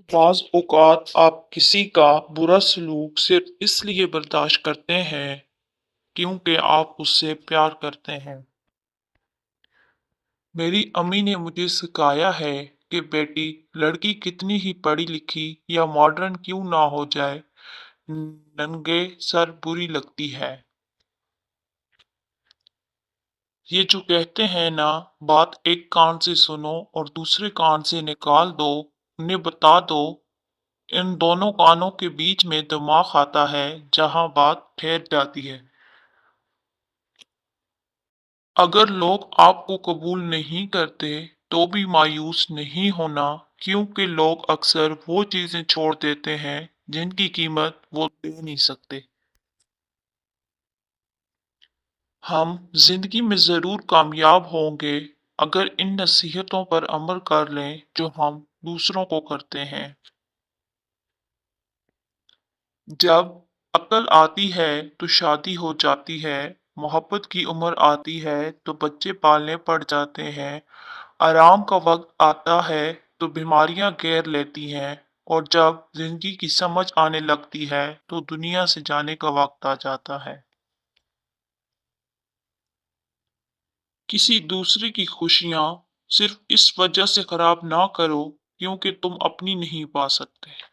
बाज़ औक़ात आप किसी का बुरा सलूक सिर्फ़ इसलिए बर्दाश्त करते हैं क्योंकि आप उससे प्यार करते हैं। मेरी अम्मी ने मुझे सिखाया है कि बेटी, लड़की कितनी ही पढ़ी लिखी या मॉडर्न क्यों ना हो जाए, नंगे सर बुरी लगती है। ये जो कहते हैं ना, बात एक कान से सुनो और दूसरे कान से निकाल दो, उन्हें बता दो, इन दोनों कानों के बीच में दिमाग आता है जहां बात ठहर जाती है। अगर लोग आपको कबूल नहीं करते तो भी मायूस नहीं होना, क्योंकि लोग अक्सर वो चीजें छोड़ देते हैं जिनकी कीमत वो दे नहीं सकते। हम जिंदगी में जरूर कामयाब होंगे अगर इन नसीहतों पर अमल कर लें जो हम दूसरों को करते हैं। जब अक्ल आती है तो शादी हो जाती है, मोहब्बत की उम्र आती है तो बच्चे पालने पड़ जाते हैं, आराम का वक्त आता है तो बीमारियां घेर लेती हैं, और जब जिंदगी की समझ आने लगती है तो दुनिया से जाने का वक्त आ जाता है। किसी दूसरे की खुशियां सिर्फ इस वजह से खराब ना करो क्योंकि तुम अपनी नहीं पा सकते।